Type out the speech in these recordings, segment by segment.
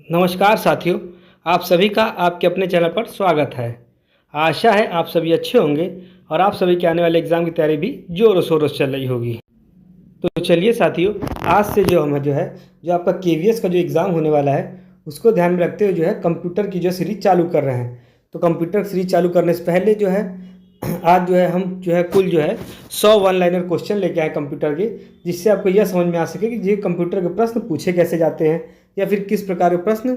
नमस्कार साथियों, आप सभी का आपके अपने चैनल पर स्वागत है। आशा है आप सभी अच्छे होंगे और आप सभी के आने वाले एग्ज़ाम की तैयारी भी ज़ोरों शोरों से चल रही होगी। तो चलिए साथियों, आज से जो आपका केवीएस का जो एग्ज़ाम होने वाला है, उसको ध्यान में रखते हुए कंप्यूटर की जो सीरीज़ चालू कर रहे हैं। तो कंप्यूटर सीरीज़ चालू करने से पहले आज हम कुल 100 वन लाइनर क्वेश्चन लेके आए कंप्यूटर के, जिससे आपको यह समझ में आ सके कि ये कंप्यूटर के प्रश्न पूछे कैसे जाते हैं या फिर किस प्रकार के प्रश्न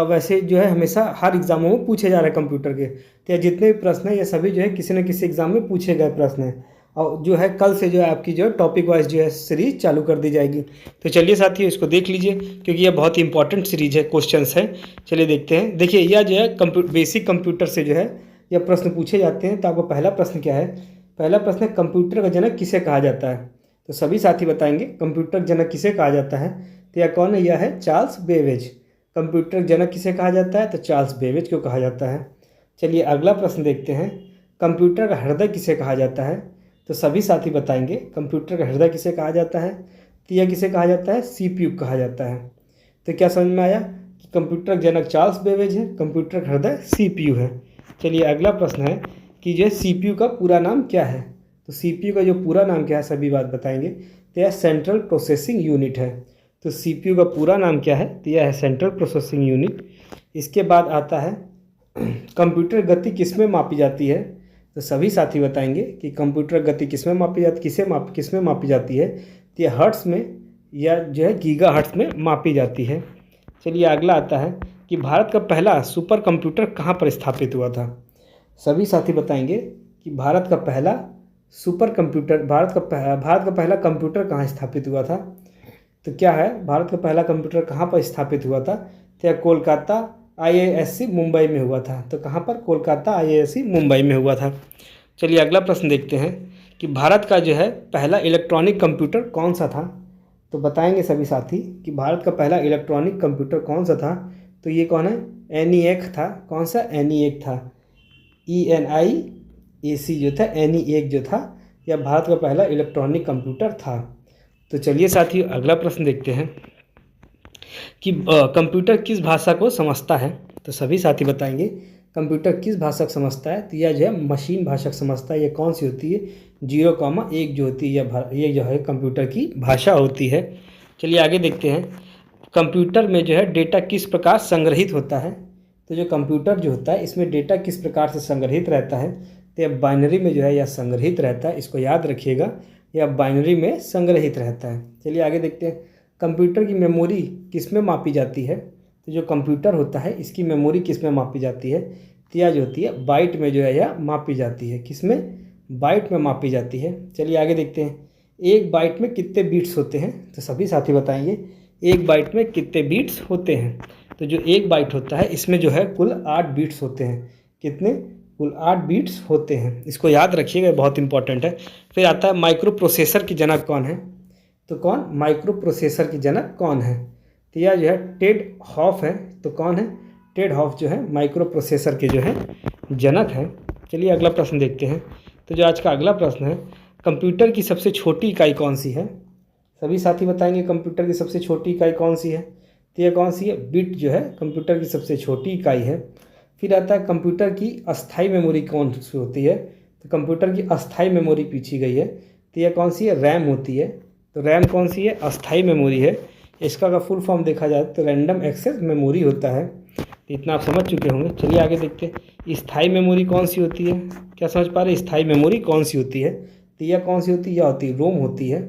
वैसे हमेशा हर एग्ज़ामों में पूछे जा रहे हैं कंप्यूटर के। तो जितने भी प्रश्न हैं ये सभी किसी न किसी एग्ज़ाम में पूछे गए प्रश्न हैं। और कल से आपकी टॉपिक वाइज सीरीज़ चालू कर दी जाएगी। तो चलिए साथियों, इसको देख लीजिए क्योंकि यह बहुत ही इंपॉर्टेंट सीरीज़ है, क्वेश्चंस हैं। चलिए देखते हैं। देखिए यह बेसिक कंप्यूटर से यह प्रश्न पूछे जाते हैं। तो आपका पहला प्रश्न क्या है? पहला प्रश्न है, कंप्यूटर का जनक किसे कहा जाता है? तो सभी साथी बताएंगे कंप्यूटर जनक किसे कहा जाता है। तो यह कौन है? यह है चार्ल्स बेबेज। कंप्यूटर जनक किसे कहा जाता है? तो चार्ल्स बेबेज को कहा जाता है। चलिए अगला प्रश्न देखते हैं, कंप्यूटर का हृदय किसे कहा जाता है? तो सभी साथी बताएंगे कंप्यूटर का हृदय किसे कहा जाता है। तो यह किसे कहा जाता है? सीपीयू कहा जाता है। तो क्या समझ में आया कि कंप्यूटर जनक चार्ल्स बेबेज है, कंप्यूटर का हृदय सीपीयू है। चलिए अगला प्रश्न है कि सीपीयू का पूरा नाम क्या है? तो सीपीयू का जो पूरा नाम क्या है, सभी बात बताएंगे। तो यह सेंट्रल प्रोसेसिंग यूनिट है। तो सीपीयू का पूरा नाम क्या है? तो यह है सेंट्रल प्रोसेसिंग यूनिट। इसके बाद आता है कंप्यूटर गति किस में मापी जाती है? तो सभी साथी बताएंगे कि कंप्यूटर गति किस में मापी जाती, किस में मापी जाती है। तो यह हर्ट्स में या गीगा हर्ट्स में मापी जाती है। चलिए अगला आता है कि भारत का पहला सुपर कंप्यूटर कहाँ पर स्थापित हुआ था? सभी साथी बताएंगे कि भारत का पहला पहला कंप्यूटर कहाँ स्थापित हुआ था। तो क्या है, भारत का पहला कंप्यूटर कहाँ पर स्थापित हुआ था? तो यह कोलकाता IISc मुंबई में हुआ था। तो कहाँ पर? कोलकाता IISc मुंबई में हुआ था। चलिए अगला प्रश्न देखते हैं कि भारत का पहला इलेक्ट्रॉनिक कंप्यूटर कौन सा था? तो बताएंगे सभी साथी कि भारत का पहला इलेक्ट्रॉनिक कंप्यूटर कौन सा था। तो ये कौन है? ENIAC था। कौन सा? ENIAC था। ENIAC था, ENIAC था, यह भारत का पहला इलेक्ट्रॉनिक कंप्यूटर था। तो चलिए साथियों अगला प्रश्न देखते हैं कि कंप्यूटर किस भाषा को समझता है। तो सभी साथी बताएंगे कंप्यूटर किस भाषा को समझता है। तो यह मशीन भाषा को समझता है। ये कौन सी होती है? 0,1 जो होती है, ये कंप्यूटर की भाषा होती है। चलिए आगे देखते हैं, कंप्यूटर में डेटा किस प्रकार संग्रहित होता है। तो जो कंप्यूटर होता है इसमें डेटा किस प्रकार से संग्रहित रहता है। तो यह बाइनरी में यह संग्रहित रहता है। इसको याद रखिएगा, यह बाइनरी में संग्रहित रहता है। चलिए आगे देखते हैं, कंप्यूटर की मेमोरी किस में मापी जाती है। तो जो कंप्यूटर होता है इसकी मेमोरी किस में मापी जाती है। तो यह जो होती है बाइट में यह मापी जाती है। किस में? बाइट में मापी जाती है। चलिए आगे देखते हैं, एक बाइट में कितने बीट्स होते हैं। तो सभी साथी बताएंगे एक बाइट में कितने बीट्स होते हैं। तो जो एक बाइट होता है इसमें कुल 8 बीट्स होते हैं। कितने? कुल 8 बीट्स होते हैं। इसको याद रखिएगा, बहुत इंपॉर्टेंट है। फिर आता है माइक्रो प्रोसेसर की जनक कौन है। तो कौन? माइक्रो प्रोसेसर की जनक कौन है? तो यह टेड हॉफ है। तो कौन है? टेड हॉफ माइक्रो प्रोसेसर के जनक है। चलिए अगला प्रश्न देखते हैं। तो जो आज का अगला प्रश्न है, कंप्यूटर की सबसे छोटी इकाई कौन सी है। सभी साथी बताएंगे कंप्यूटर की सबसे छोटी इकाई कौन सी है। तो यह कौन सी है? बिट कंप्यूटर की सबसे छोटी इकाई है। फिर आता है कंप्यूटर की अस्थाई मेमोरी कौन सी होती है। तो कंप्यूटर की अस्थाई मेमोरी पूछी गई है। तो यह कौन सी है? रैम होती है। तो रैम कौन सी है? अस्थाई मेमोरी है। इसका अगर फुल फॉर्म देखा जाए तो रैंडम एक्सेस मेमोरी होता है। तो इतना आप समझ चुके होंगे। चलिए आगे देखते हैं, स्थाई मेमोरी कौन सी होती है। क्या समझ पा रहे? स्थाई मेमोरी कौन सी होती है। तो यह कौन सी होती है? यह होती है रोम होती है।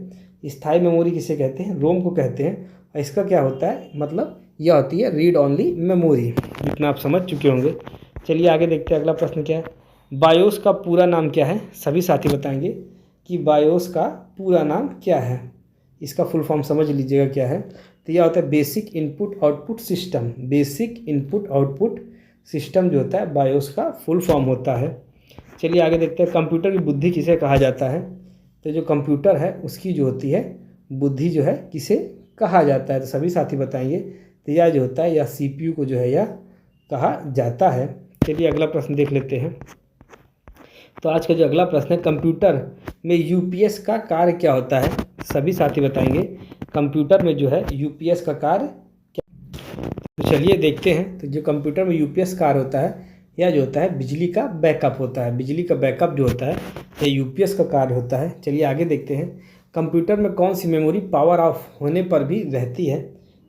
स्थाई मेमोरी किसे कहते हैं? रोम को कहते हैं। और इसका क्या होता है मतलब, यह होती है रीड ऑनली मेमोरी। इतना आप समझ चुके होंगे। चलिए आगे देखते हैं, अगला प्रश्न क्या है, बायोस का पूरा नाम क्या है। सभी साथी बताएंगे कि बायोस का पूरा नाम क्या है। इसका फुल फॉर्म समझ लीजिएगा क्या है। तो यह होता है basic input output system. Basic input output system जो होता है बायोस का फुल फॉर्म होता है। चलिए आगे देखते हैं, कंप्यूटर की बुद्धि किसे कहा जाता है। तो जो कंप्यूटर है उसकी होती है बुद्धि किसे कहा जाता है। तो सभी साथी बताएंगे तो यह होता है या CPU को यह कहा जाता है। चलिए अगला प्रश्न देख लेते हैं। तो आज का जो अगला प्रश्न है, कंप्यूटर में UPS का कार्य क्या होता है। सभी साथी बताएंगे कंप्यूटर में UPS का कार्य क्या। तो चलिए देखते हैं। तो जो कंप्यूटर में यूपीएस कार्य होता है या जो होता है बिजली का बैकअप होता है, बिजली का बैकअप जो होता है ये यूपीएस का कार्य होता है। चलिए आगे देखते हैं। कंप्यूटर में कौन सी मेमोरी पावर ऑफ होने पर भी रहती है?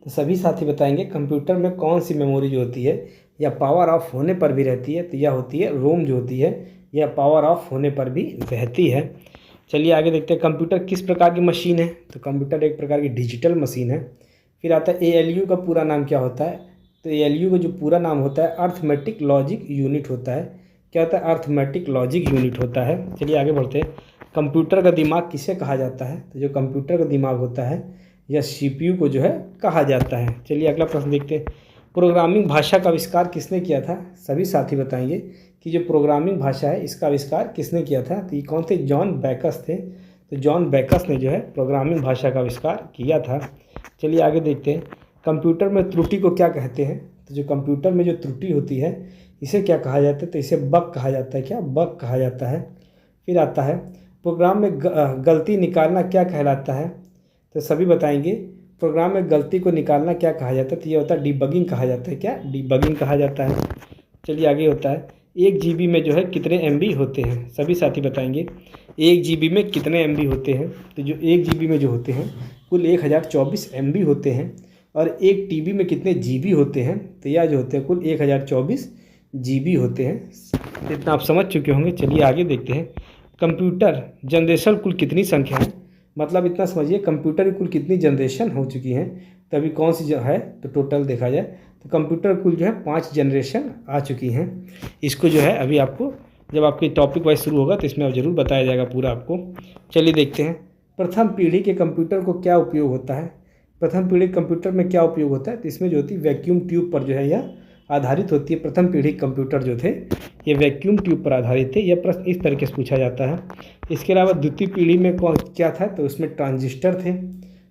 तो सभी साथी बताएंगे कंप्यूटर में कौन सी मेमोरी जो होती है या पावर ऑफ होने पर भी रहती है, तो यह होती है रोम जो होती है, यह पावर ऑफ होने पर भी रहती है। चलिए आगे देखते हैं। कंप्यूटर किस प्रकार की मशीन है? तो कंप्यूटर एक प्रकार की डिजिटल मशीन है। फिर आता है एएलयू का पूरा नाम क्या होता है? तो एएलयू का जो पूरा नाम होता है अर्थमेटिक लॉजिक यूनिट होता है। क्या होता है? अर्थमेटिक लॉजिक यूनिट होता है। चलिए आगे बढ़ते हैं। कंप्यूटर का दिमाग किसे कहा जाता है? तो जो कंप्यूटर का दिमाग होता है या सीपीयू को जो है कहा जाता है। चलिए अगला प्रश्न देखते हैं। प्रोग्रामिंग भाषा का आविष्कार किसने किया था? सभी साथी बताएंगे कि जो प्रोग्रामिंग भाषा है इसका आविष्कार किसने किया था? तो ये कौन थे? जॉन बैकस थे। तो जॉन बैकस ने जो है प्रोग्रामिंग भाषा का आविष्कार किया था। चलिए आगे देखते हैं। कंप्यूटर में त्रुटि को क्या कहते हैं? तो जो कंप्यूटर में जो त्रुटि होती है इसे क्या कहा जाता है? तो इसे बग कहा जाता है। क्या? बग कहा जाता है। फिर आता है प्रोग्राम में गलती निकालना क्या कहलाता है? तो सभी बताएंगे प्रोग्राम में गलती को निकालना क्या कहा जाता है? तो ये होता है डिबगिंग कहा जाता है। क्या? डिबगिंग कहा जाता है। चलिए आगे होता है 1 GB में जो है कितने MB होते हैं? सभी साथी बताएंगे 1 GB में कितने MB होते हैं? तो जो 1 GB में जो होते हैं कुल 1024 MB होते हैं। और 1 TB में कितने GB होते हैं? तो यह जो होते हैं कुल 1024 GB होते हैं। इतना आप समझ चुके होंगे। चलिए आगे देखते हैं। कंप्यूटर जनरेशन कुल कितनी संख्या है? मतलब इतना समझिए कंप्यूटर की कुल कितनी जनरेशन हो चुकी हैं, तभी कौन सी जो है तो टोटल देखा जाए तो कंप्यूटर कुल जो है 5 जनरेशन आ चुकी हैं। इसको जो है अभी आपको जब आपके टॉपिक वाइज शुरू होगा तो इसमें अब जरूर बताया जाएगा पूरा आपको। चलिए देखते हैं। प्रथम पीढ़ी के कंप्यूटर को क्या उपयोग होता है? प्रथम पीढ़ी कंप्यूटर में क्या उपयोग होता है? तो इसमें जो होती है वैक्यूम ट्यूब पर जो है यह आधारित होती है। प्रथम पीढ़ी कंप्यूटर जो थे ये वैक्यूम ट्यूब पर आधारित थे। यह प्रश्न इस तरीके से पूछा जाता है। इसके अलावा द्वितीय पीढ़ी में कौन क्या था? तो उसमें ट्रांजिस्टर थे।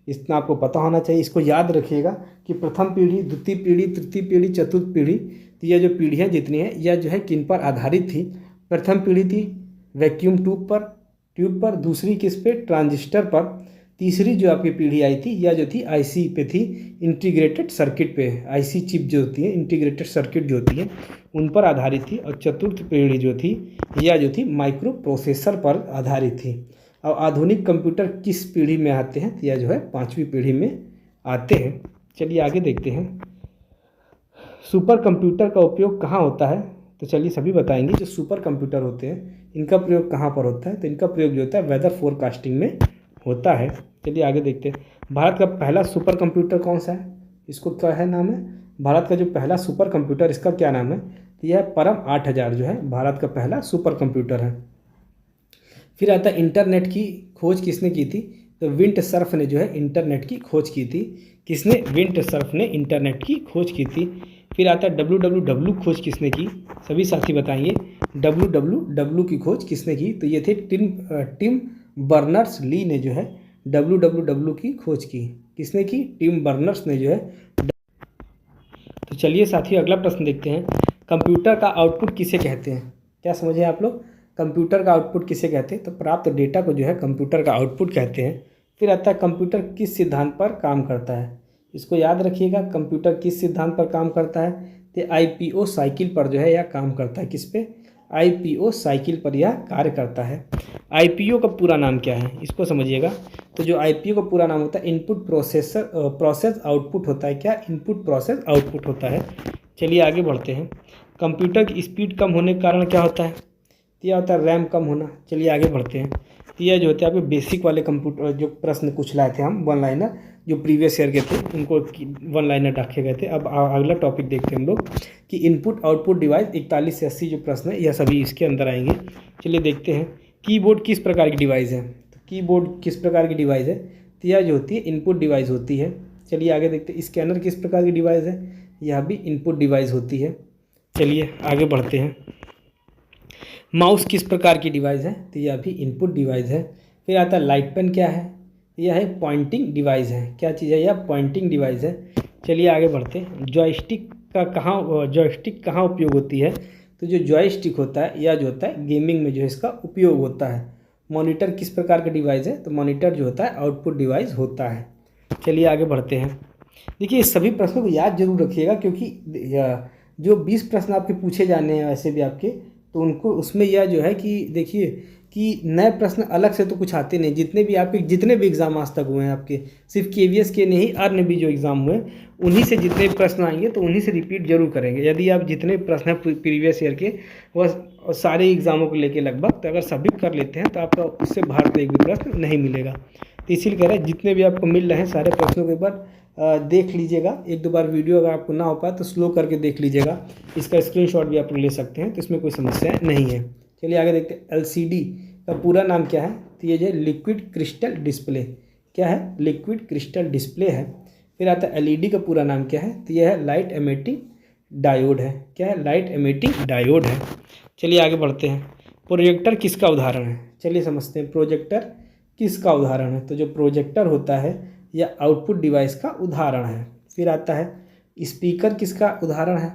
इतना आपको पता होना चाहिए। इसको याद रखिएगा कि प्रथम पीढ़ी, द्वितीय पीढ़ी, तृतीय पीढ़ी, चतुर्थ पीढ़ी, तो यह जो पीढ़ियाँ जितनी हैं यह जो है किन पर आधारित थी? प्रथम पीढ़ी थी वैक्यूम ट्यूब पर, दूसरी किस पे? ट्रांजिस्टर पर, तीसरी जो आपकी पीढ़ी आई थी यह जो थी आईसी पे थी, इंटीग्रेटेड सर्किट पे। आईसी चिप जो होती है, इंटीग्रेटेड सर्किट जो होती है उन पर आधारित थी। और चतुर्थ पीढ़ी जो थी यह जो थी माइक्रो प्रोसेसर पर आधारित थी। और आधुनिक कंप्यूटर किस पीढ़ी में आते हैं? यह जो है 5वीं पीढ़ी में आते हैं। चलिए आगे देखते हैं। सुपर कंप्यूटर का उपयोग कहाँ होता है? तो चलिए सभी बताएंगे। जो सुपर कंप्यूटर होते हैं इनका प्रयोग कहाँ पर होता है? तो इनका प्रयोग जो होता है वेदर फोरकास्टिंग में होता है। चलिए आगे देखते हैं। भारत का पहला सुपर कंप्यूटर कौन सा है? इसको क्या है नाम है? भारत का जो पहला सुपर कंप्यूटर इसका क्या नाम है? तो यह परम 8000 जो है भारत का पहला सुपर कंप्यूटर है। फिर आता है इंटरनेट की खोज किसने की थी? तो विंट सर्फ ने जो है इंटरनेट की खोज की थी। किसने? विंट सर्फ ने इंटरनेट की खोज की थी। फिर आता है WWW खोज किसने की? सभी साथी बताएंगे WWW की खोज किसने की? तो ये थे टिम बर्नर्स ली ने जो है WWW की खोज की। किसने की? टिम बर्नर्स ने जो है। तो चलिए साथियों अगला प्रश्न देखते हैं। कंप्यूटर का आउटपुट किसे कहते हैं? क्या समझे आप लोग? कंप्यूटर का आउटपुट किसे कहते हैं? तो प्राप्त डेटा को जो है कंप्यूटर का आउटपुट कहते हैं। फिर आता है कंप्यूटर किस सिद्धांत पर काम करता है? इसको याद रखिएगा। कंप्यूटर किस सिद्धांत पर काम करता है? तो IPO साइकिल पर जो है यह काम करता है। किस पे? IPO साइकिल पर यह कार्य करता है। IPO का पूरा नाम क्या है? इसको समझिएगा। तो जो IPO का पूरा नाम होता है इनपुट प्रोसेस आउटपुट होता है। क्या? इनपुट प्रोसेस आउटपुट होता है। चलिए आगे बढ़ते हैं। कंप्यूटर की स्पीड कम होने के कारण क्या होता है? तो यह होता है रैम कम होना। चलिए आगे बढ़ते हैं। तो यह जो होते हैं आपके बेसिक वाले कंप्यूटर जो प्रश्न कुछ लाए थे हम 1 लाइनर जो प्रीवियस ईयर के थे उनको 1 लाइनर रखे गए थे। अब अगला टॉपिक देखते हैं हम लोग कि इनपुट आउटपुट डिवाइस 41 से 80 जो प्रश्न है यह सभी इसके अंदर आएंगे। चलिए देखते हैं। कीबोर्ड किस प्रकार की डिवाइस है? तो कीबोर्ड किस प्रकार की डिवाइस है? तो यह जो होती है इनपुट डिवाइस होती है। चलिए आगे देखते हैं। स्कैनर किस प्रकार की डिवाइस है? यह भी इनपुट डिवाइस होती है। चलिए आगे बढ़ते हैं। माउस किस प्रकार की डिवाइस है? तो यह भी इनपुट डिवाइस है। फिर आता है लाइट पेन क्या है? यह है पॉइंटिंग डिवाइस है। क्या चीज़ है? यह पॉइंटिंग डिवाइस है। चलिए आगे बढ़ते हैं। जॉयस्टिक कहाँ उपयोग होती है? तो जो जॉयस्टिक होता है यह जो होता है गेमिंग में जो है इसका उपयोग होता है। मॉनिटर किस प्रकार का डिवाइस है? तो मॉनिटर जो होता है आउटपुट डिवाइस होता है। चलिए आगे बढ़ते हैं। देखिए इस सभी प्रश्नों को याद जरूर रखिएगा, क्योंकि जो 20 प्रश्न आपके पूछे जाने हैं वैसे भी आपके, तो उनको उसमें यह जो है कि देखिए कि नए प्रश्न अलग से तो कुछ आते नहीं। जितने भी एग्ज़ाम आज तक हुए हैं आपके, सिर्फ केवीएस के नहीं, अन्य भी जो एग्ज़ाम हुए उन्हीं से जितने प्रश्न आएंगे तो उन्हीं से रिपीट जरूर करेंगे। यदि आप जितने प्रश्न हैं प्रीवियस ईयर के वह सारे एग्ज़ामों को लेके लगभग, तो अगर सभी कर लेते हैं तो आपका उससे बाहर का एक भी प्रश्न नहीं मिलेगा। तो इसीलिए कह रहे हैं जितने भी आपको मिल रहे हैं सारे प्रश्नों के बाद देख लीजिएगा। एक दो बार वीडियो अगर आपको ना हो पाए तो स्लो करके देख लीजिएगा। इसका स्क्रीनशॉट भी आप ले सकते हैं, तो इसमें कोई समस्या नहीं है। चलिए आगे देखते हैं। एलसीडी का पूरा नाम क्या है? तो ये जो लिक्विड क्रिस्टल डिस्प्ले, क्या है? लिक्विड क्रिस्टल डिस्प्ले है। फिर आता है एलईडी का पूरा नाम क्या है? तो यह है लाइट एमिटिंग डायोड है। क्या है? लाइट एमिटिंग डायोड है। चलिए आगे बढ़ते हैं। प्रोजेक्टर किसका उदाहरण है? चलिए समझते हैं प्रोजेक्टर किसका उदाहरण है। तो जो प्रोजेक्टर होता है यह आउटपुट डिवाइस का उदाहरण है। फिर आता है स्पीकर किसका उदाहरण है?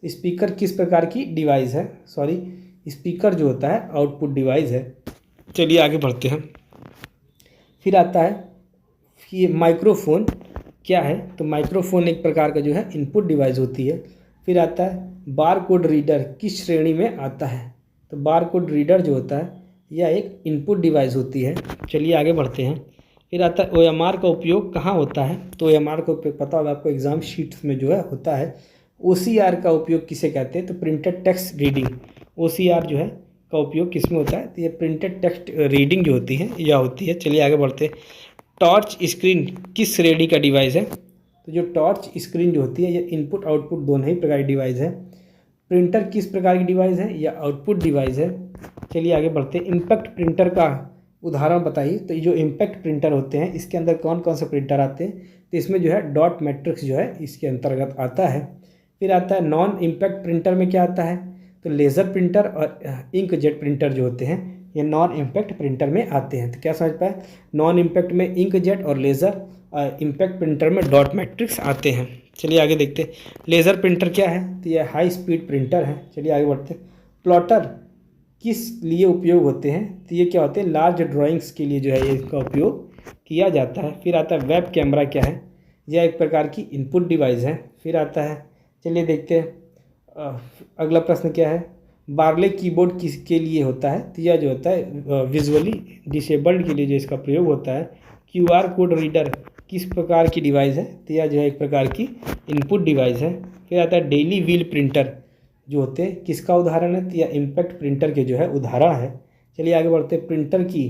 स्पीकर किस प्रकार की डिवाइस है? स्पीकर जो होता है आउटपुट डिवाइस है। चलिए आगे बढ़ते हैं। फिर आता है कि ये माइक्रोफोन क्या है? तो माइक्रोफोन एक प्रकार का जो है इनपुट डिवाइस होती है। फिर आता है बार कोड रीडर किस श्रेणी में आता है? तो बार कोड रीडर जो होता है यह एक इनपुट डिवाइस होती है। चलिए आगे बढ़ते हैं। फिर आता है ओएमआर का उपयोग कहाँ होता है? तो ओएमआर का उपयोग पता होगा आपको, एग्जाम शीट्स में जो है होता है। ओसीआर का उपयोग किसे कहते हैं? तो प्रिंटेड टेक्स्ट रीडिंग। ओसीआर जो है का उपयोग किस में होता है? तो ये प्रिंटेड टेक्स्ट रीडिंग जो होती है यह होती है। चलिए आगे बढ़ते हैं। टॉर्च स्क्रीन किस श्रेणी का डिवाइस है? तो जो टॉर्च स्क्रीन जो होती है ये इनपुट आउटपुट दोनों ही प्रकार की डिवाइस है। प्रिंटर किस प्रकार की डिवाइस है? या आउटपुट डिवाइस है। चलिए आगे बढ़ते हैं। इम्पैक्ट प्रिंटर का उदाहरण बताइए। तो ये जो इम्पैक्ट प्रिंटर होते हैं इसके अंदर कौन कौन से प्रिंटर आते हैं? तो इसमें जो है डॉट मैट्रिक्स जो है इसके अंतर्गत आता है। फिर आता है नॉन इम्पैक्ट प्रिंटर में क्या आता है? तो लेज़र प्रिंटर और इंक जेट प्रिंटर जो होते हैं ये नॉन इम्पैक्ट प्रिंटर में आते हैं। तो क्या समझ पाए? नॉन इम्पैक्ट में इंक जेट और लेज़र, इम्पैक्ट प्रिंटर में डॉट मैट्रिक्स आते हैं। चलिए आगे देखते हैं। लेज़र प्रिंटर क्या है? तो यह हाई स्पीड प्रिंटर है। चलिए आगे बढ़ते हैं। प्लॉटर किस लिए उपयोग होते हैं? तो ये क्या होते हैं? लार्ज ड्राइंग्स के लिए जो है इसका उपयोग किया जाता है। फिर आता है वेब कैमरा क्या है? यह एक प्रकार की इनपुट डिवाइस है। फिर आता है, चलिए देखते हैं अगला प्रश्न क्या है। बार्ले कीबोर्ड किसके लिए होता है? तो यह जो होता है विजुअली डिसेबल्ड के लिए जो इसका प्रयोग होता है। क्यूआर कोड रीडर किस प्रकार की डिवाइस है? तो यह जो है एक प्रकार की इनपुट डिवाइस है। फिर आता है डेली व्हील प्रिंटर जो होते हैं किसका उदाहरण है? तो यह इम्पैक्ट प्रिंटर के जो है उदाहरण है। चलिए आगे बढ़ते हैं। प्रिंटर की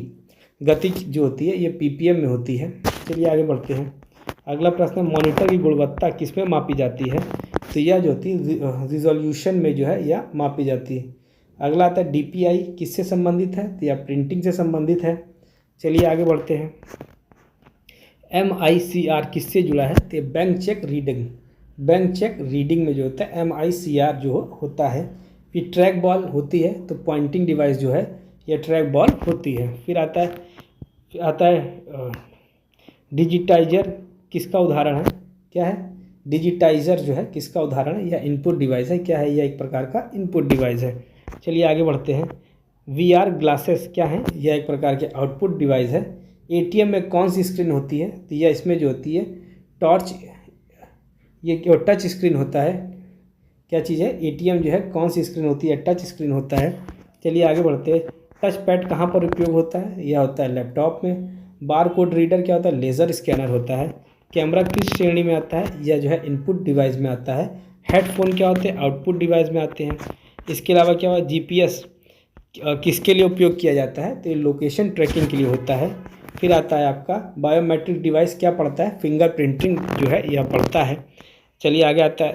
गति जो होती है ये पीपीएम में होती है। चलिए आगे बढ़ते हैं। अगला प्रश्न, मॉनिटर की गुणवत्ता किस में मापी जाती है? तो यह जो होती है रिजोल्यूशन में जो है यह मापी जाती है। अगला आता है डीपीआई किससे संबंधित है? तो यह प्रिंटिंग से संबंधित है। चलिए आगे बढ़ते हैं। MICR किससे जुड़ा है? तो bank cheque reading, bank cheque reading में जो होता है MICR जो होता है। फिर ट्रैक बॉल होती है, तो पॉइंटिंग डिवाइस जो है यह ट्रैक बॉल होती है। फिर आता है डिजिटाइजर किसका उदाहरण है? क्या है? डिजिटाइजर जो है किसका उदाहरण है? यह इनपुट डिवाइस है। क्या है? यह एक प्रकार का इनपुट डिवाइस है। चलिए आगे बढ़ते हैं। VR ग्लासेस क्या है? यह एक प्रकार के आउटपुट डिवाइस है। ATM में कौन सी स्क्रीन होती है? तो यह इसमें जो होती है टॉर्च, ये टच स्क्रीन होता है। क्या चीज़ है? ATM जो है कौन सी स्क्रीन होती है? टच स्क्रीन होता है। चलिए आगे बढ़ते हैं। टच पैड कहाँ पर उपयोग होता है? यह होता है लैपटॉप में। बार कोड रीडर क्या होता है? लेज़र स्कैनर होता है। कैमरा किस श्रेणी में आता है? यह जो है इनपुट डिवाइस में आता है। हेडफोन क्या होते हैं? आउटपुट डिवाइस में आते हैं। इसके अलावा क्या हुआ? GPS किसके लिए उपयोग किया जाता है? तो ये लोकेशन ट्रैकिंग के लिए होता है। फिर आता है आपका बायोमेट्रिक डिवाइस क्या पढ़ता है? फिंगर प्रिंटिंग जो है यह पढ़ता है। चलिए आगे आता है।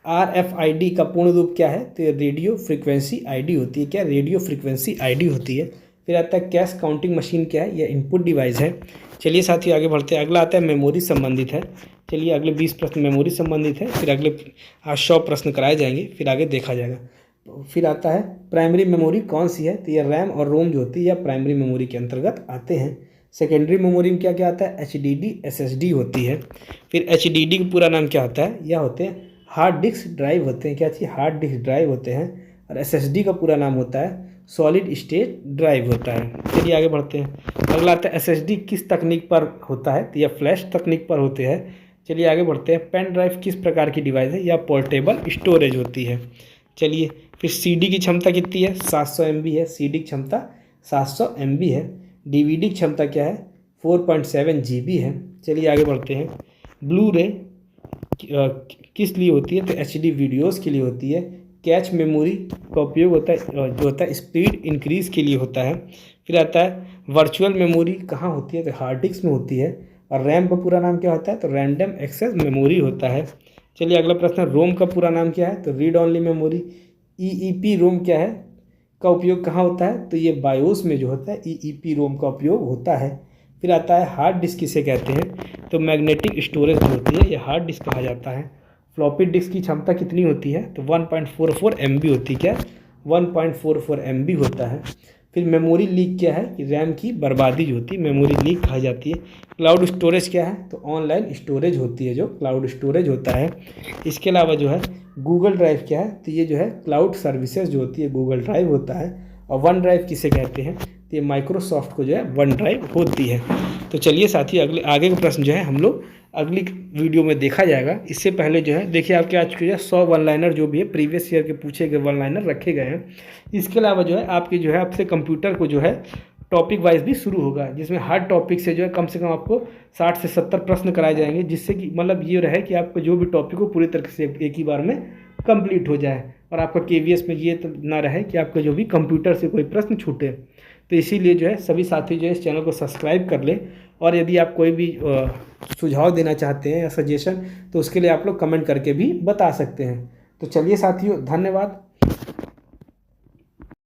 RFID का पूर्ण रूप क्या है? तो ये रेडियो फ्रिक्वेंसी ID होती है। क्या? रेडियो फ्रिक्वेंसी ID होती है। फिर आता है कैश काउंटिंग मशीन क्या है? यह इनपुट डिवाइस है। चलिए साथियों आगे बढ़ते हैं। अगला आता है मेमोरी संबंधित है। चलिए अगले 20 प्रश्न मेमोरी संबंधित है। फिर अगले 100 प्रश्न कराए जाएंगे, फिर आगे देखा जाएगा। फिर आता है प्राइमरी मेमोरी कौन सी है? तो यह रैम और रोम जो होती है यह प्राइमरी मेमोरी के अंतर्गत आते हैं। सेकेंडरी मेमोरी में क्या क्या आता है? HDD SSD होती है। फिर HDD का पूरा नाम क्या होता है? यह होते हैं हार्ड डिस्क ड्राइव होते हैं। क्या चीज़? हार्ड डिस्क ड्राइव होते हैं। और SSD का पूरा नाम होता है सॉलिड स्टेट ड्राइव होता है। चलिए आगे बढ़ते हैं। अगला आता है SSD किस तकनीक पर होता है? तो यह फ्लैश तकनीक पर होते हैं। चलिए आगे बढ़ते हैं। पेन ड्राइव किस प्रकार की डिवाइस है या पोर्टेबल स्टोरेज होती है। चलिए फिर सीडी की क्षमता कितनी है, 700 MB है। सीडी की क्षमता 700 MB है। डीवीडी की क्षमता क्या है, 4.7 GB है। चलिए आगे बढ़ते हैं। ब्लू रे किस लिए होती है, तो HD वीडियोस के लिए होती है। कैच मेमोरी का उपयोग होता है जो होता है स्पीड इंक्रीज के लिए होता है। फिर आता है वर्चुअल मेमोरी कहाँ होती है, तो हार्ड डिस्क में होती है। और रैम का पूरा नाम क्या होता है, तो रैंडम एक्सेस मेमोरी होता है। चलिए अगला प्रश्न, रोम का पूरा नाम क्या है, तो रीड ओनली मेमोरी। EEP रोम क्या है, का उपयोग कहाँ होता है, तो ये बायोस में जो होता है EEP रोम का उपयोग होता है। फिर आता है हार्ड डिस्क किसे कहते हैं, तो मैग्नेटिक स्टोरेज जो होती है ये हार्ड डिस्क कहा जाता है। फ्लॉपी डिस्क की क्षमता कितनी होती है, तो 1.44 MB होती है। क्या, 1.44 MB होता है। फिर मेमोरी लीक क्या है, कि रैम की बर्बादी जो होती है मेमोरी लीक कहा जाती है। क्लाउड स्टोरेज क्या है, तो ऑनलाइन स्टोरेज होती है जो क्लाउड स्टोरेज होता है। इसके अलावा जो है गूगल ड्राइव क्या है, तो ये जो है क्लाउड सर्विसेज जो होती है गूगल ड्राइव होता है। और वन ड्राइव किसे कहते हैं, तो ये माइक्रोसॉफ्ट को जो है वन ड्राइव होती है। तो चलिए साथी आगे का प्रश्न जो है हम लोग अगली वीडियो में देखा जाएगा। इससे पहले जो है देखिए आपके आज के 100 वन लाइनर जो भी है प्रीवियस ईयर के पूछे गए वन लाइनर रखे गए हैं। इसके अलावा जो है आपके जो है आपसे कंप्यूटर को जो है टॉपिक वाइज भी शुरू होगा, जिसमें हर टॉपिक से जो है कम से कम आपको 60 से 70 प्रश्न कराए जाएंगे, जिससे कि मतलब ये रहे कि आपका जो भी टॉपिक हो पूरी तरह से एक ही बार में कंप्लीट हो जाए। और आपका KVS में ये तो ना रहे कि आपका जो भी कंप्यूटर से कोई प्रश्न छूटे। तो इसीलिए जो है सभी साथी जो है इस चैनल को सब्सक्राइब कर ले। और यदि आप कोई भी सुझाव देना चाहते हैं या सजेशन, तो उसके लिए आप लोग कमेंट करके भी बता सकते हैं। तो चलिए साथियों, धन्यवाद।